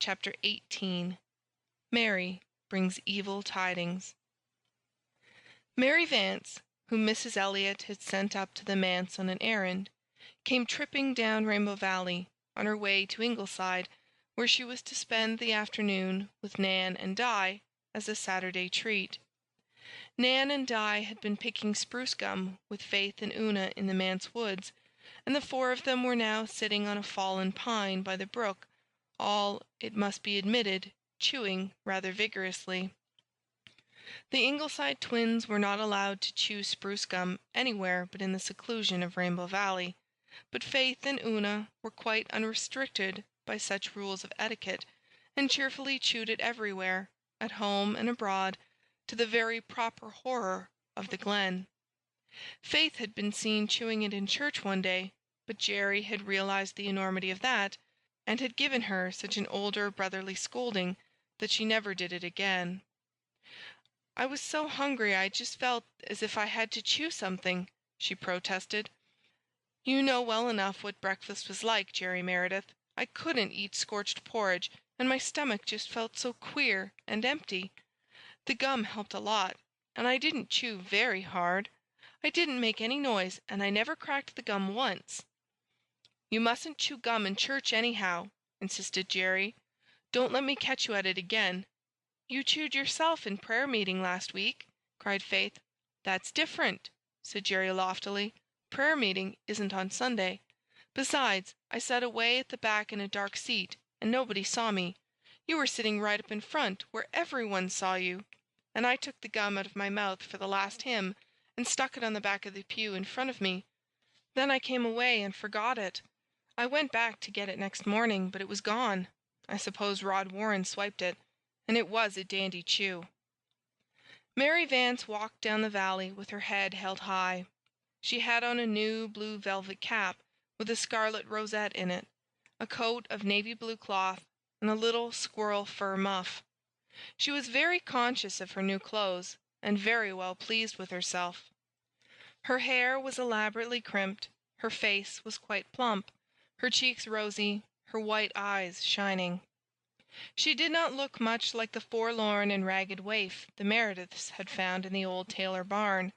Chapter 18. Mary Brings Evil Tidings. Mary Vance, whom Mrs. Elliot had sent up to the manse on an errand, came tripping down Rainbow Valley on her way to Ingleside, where she was to spend the afternoon with Nan and Di as a Saturday treat. Nan and Di had been picking spruce gum with Faith and Una in the manse woods, and the four of them were now sitting on a fallen pine by the brook, all, it must be admitted, chewing rather vigorously. The Ingleside twins were not allowed to chew spruce gum anywhere but in the seclusion of Rainbow Valley, but Faith and Una were quite unrestricted by such rules of etiquette, and cheerfully chewed it everywhere, at home and abroad, to the very proper horror of the Glen. Faith had been seen chewing it in church one day, but Jerry had realized the enormity of that, and had given her such an older brotherly scolding that she never did it again. "I was so hungry I just felt as if I had to chew something," she protested. "You know well enough what breakfast was like, Jerry Meredith. I couldn't eat scorched porridge, and my stomach just felt so queer and empty. The gum helped a lot, and I didn't chew very hard. I didn't make any noise, and I never cracked the gum once." "You mustn't chew gum in church anyhow," insisted Jerry. "Don't let me catch you at it again." "You chewed yourself in prayer meeting last week," cried Faith. "That's different," said Jerry loftily. "Prayer meeting isn't on Sunday. Besides, I sat away at the back in a dark seat, and nobody saw me. You were sitting right up in front, where everyone saw you. And I took the gum out of my mouth for the last hymn, and stuck it on the back of the pew in front of me. Then I came away and forgot it. I went back to get it next morning, but it was gone. I suppose Rod Warren swiped it, and it was a dandy chew." Mary Vance walked down the valley with her head held high. She had on a new blue velvet cap with a scarlet rosette in it, a coat of navy blue cloth, and a little squirrel fur muff. She was very conscious of her new clothes, and very well pleased with herself. Her hair was elaborately crimped, her face was quite plump, her cheeks rosy, her white eyes shining. She did not look much like the forlorn and ragged waif the Merediths had found in the old Taylor barn.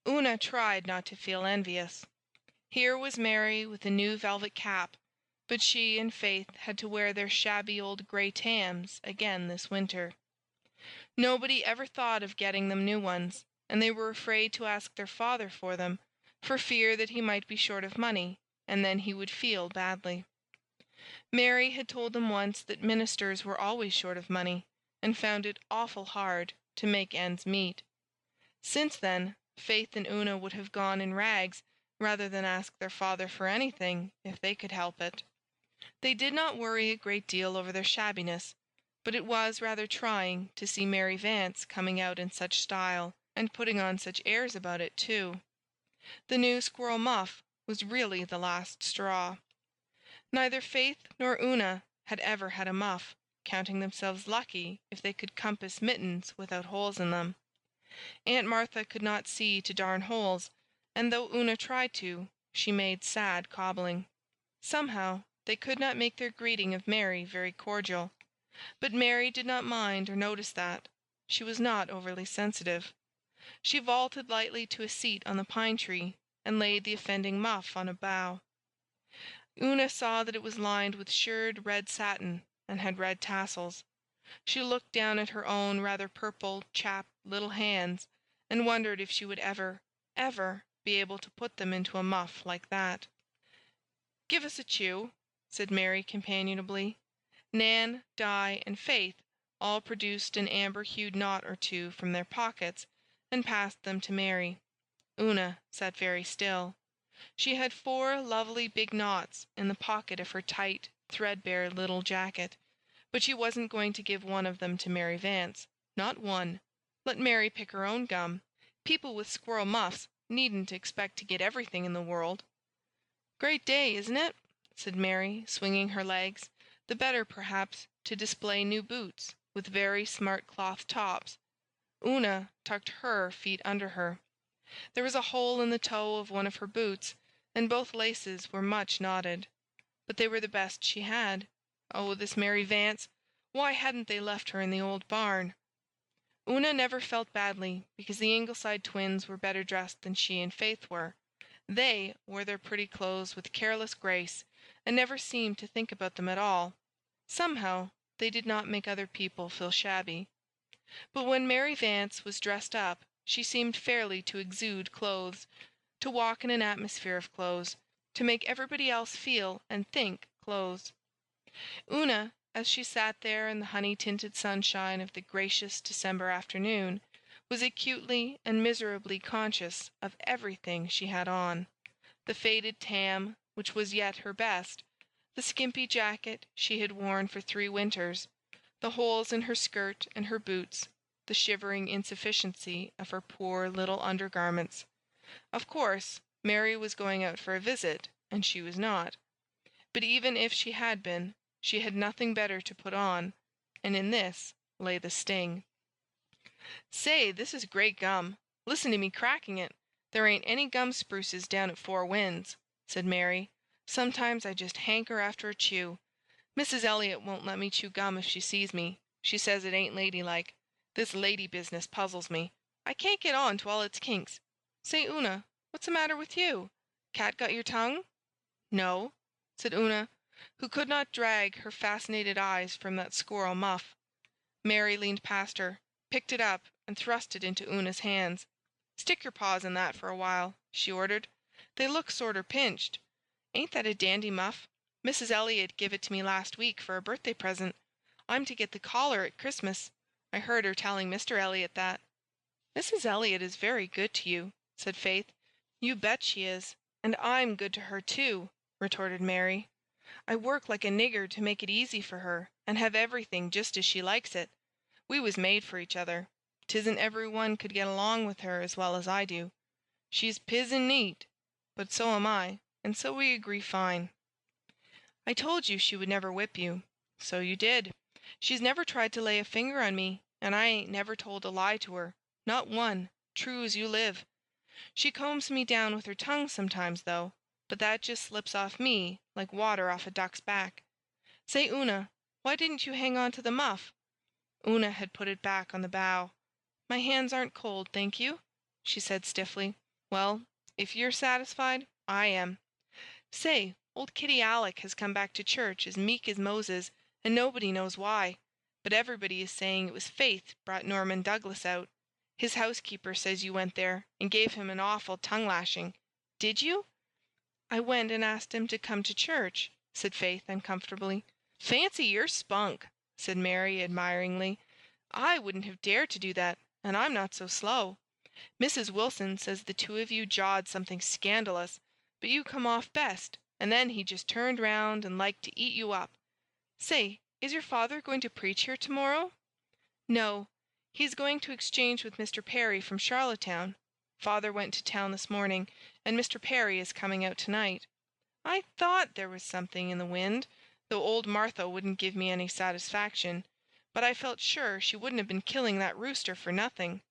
Una tried not to feel envious. Here was Mary with a new velvet cap, but she and Faith had to wear their shabby old grey tams again this winter. Nobody ever thought of getting them new ones, and they were afraid to ask their father for them, for fear that he might be short of money, and then he would feel badly. Mary had told them once that ministers were always short of money, and found it awful hard to make ends meet. Since then, Faith and Una would have gone in rags rather than ask their father for anything if they could help it. They did not worry a great deal over their shabbiness, but it was rather trying to see Mary Vance coming out in such style, and putting on such airs about it, too. The new squirrel muff was really the last straw. Neither Faith nor Una had ever had a muff, counting themselves lucky if they could compass mittens without holes in them. Aunt Martha could not see to darn holes, and though Una tried to, she made sad cobbling. Somehow they could not make their greeting of Mary very cordial. But Mary did not mind or notice that. She was not overly sensitive. She vaulted lightly to a seat on the pine tree, and laid the offending muff on a bough. Una saw that it was lined with shirred red satin, and had red tassels. She looked down at her own rather purple, chapped little hands, and wondered if she would ever be able to put them into a muff like that. "Give us a chew," said Mary companionably. Nan, Di, and Faith all produced an amber-hued knot or two from their pockets, and passed them to Mary. Una sat very still. She had 4 lovely big knots in the pocket of her tight, threadbare little jacket, but she wasn't going to give one of them to Mary Vance. Not one. Let Mary pick her own gum. People with squirrel muffs needn't expect to get everything in the world. "Great day, isn't it?" said Mary, swinging her legs, the better, perhaps, to display new boots with very smart cloth tops. Una tucked her feet under her. There was a hole in the toe of one of her boots, and both laces were much knotted. But they were the best she had. Oh, this Mary Vance! Why hadn't they left her in the old barn? Una never felt badly, because the Ingleside twins were better dressed than she and Faith were. They wore their pretty clothes with careless grace, and never seemed to think about them at all. Somehow, they did not make other people feel shabby. But when Mary Vance was dressed up, she seemed fairly to exude clothes, to walk in an atmosphere of clothes, to make everybody else feel and think clothes. Una, as she sat there in the honey-tinted sunshine of the gracious December afternoon, was acutely and miserably conscious of everything she had on: the faded tam, which was yet her best, the skimpy jacket she had worn for 3 winters, the holes in her skirt and her boots, the shivering insufficiency of her poor little undergarments. Of course, Mary was going out for a visit, and she was not. But even if she had been, she had nothing better to put on, and in this lay the sting. "Say, this is great gum. Listen to me cracking it. There ain't any gum spruces down at Four Winds," said Mary. "Sometimes I just hanker after a chew. Mrs. Elliott won't let me chew gum if she sees me. She says it ain't ladylike. This lady business puzzles me. I can't get on to all its kinks. Say, Una, what's the matter with you? Cat got your tongue?" "No," said Una, who could not drag her fascinated eyes from that squirrel muff. Mary leaned past her, picked it up, and thrust it into Una's hands. "Stick your paws in that for a while," she ordered. "They look sorter pinched. Ain't that a dandy muff? Mrs. Elliott give it to me last week for a birthday present. I'm to get the collar at Christmas. I heard her telling Mr. Elliott that." "Mrs. Elliott is very good to you," said Faith. "You bet she is. And I'm good to her, too," retorted Mary. "I work like a nigger to make it easy for her, and have everything just as she likes it. We was made for each other. 'Tisn't every one could get along with her as well as I do. She's pizen neat, but so am I, and so we agree fine." "I told you she would never whip you." "So you did. She's never tried to lay a finger on me, and I ain't never told a lie to her. Not one, true as you live. She combs me down with her tongue sometimes, though, but that just slips off me like water off a duck's back. Say, Una, why didn't you hang on to the muff?" Una had put it back on the bough. "My hands aren't cold, thank you," she said stiffly. "Well, if you're satisfied, I am. Say, old Kitty Alec has come back to church as meek as Moses, and nobody knows why. But everybody is saying it was Faith brought Norman Douglas out. His housekeeper says you went there and gave him an awful tongue-lashing. Did you?" "I went and asked him to come to church," said Faith uncomfortably. "Fancy your spunk," said Mary admiringly. "I wouldn't have dared to do that, and I'm not so slow. Mrs. Wilson says the 2 of you jawed something scandalous, but you come off best, and then he just turned round and liked to eat you up. Say, is your father going to preach here tomorrow?" "No. He's going to exchange with Mr. Perry from Charlottetown. Father went to town this morning, and Mr. Perry is coming out tonight. I thought there was something in the wind, though old Martha wouldn't give me any satisfaction. But I felt sure she wouldn't have been killing that rooster for nothing."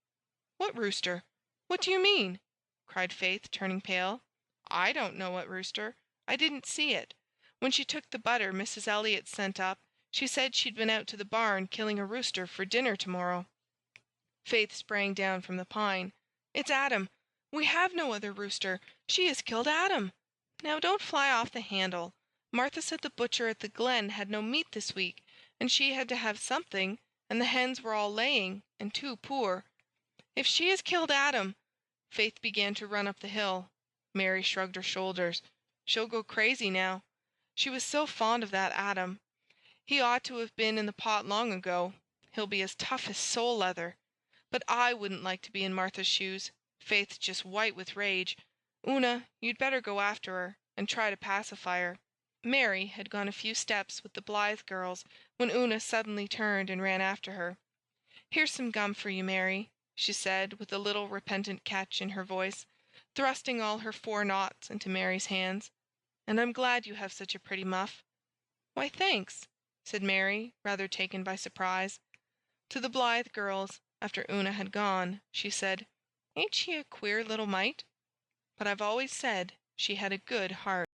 "What rooster? What do you mean?" cried Faith, turning pale. "I don't know what rooster. I didn't see it. When she took the butter Mrs. Elliott sent up, she said she'd been out to the barn killing a rooster for dinner tomorrow." Faith sprang down from the pine. "It's Adam. We have no other rooster. She has killed Adam. Now don't fly off the handle. Martha said the butcher at the Glen had no meat this week, and she had to have something, and the hens were all laying, and too poor. If she has killed Adam—" Faith began to run up the hill. Mary shrugged her shoulders. "She'll go crazy now. She was so fond of that Adam. He ought to have been in the pot long ago. He'll be as tough as sole leather. But I wouldn't like to be in Martha's shoes. Faith's just white with rage. Una, you'd better go after her, and try to pacify her." Mary had gone a few steps with the Blythe girls when Una suddenly turned and ran after her. "Here's some gum for you, Mary," she said, with a little repentant catch in her voice, thrusting all her 4 knots into Mary's hands. "And I'm glad you have such a pretty muff." "Why, thanks," said Mary, rather taken by surprise. To the Blythe girls, after Una had gone, she said, "Ain't she a queer little mite? But I've always said she had a good heart."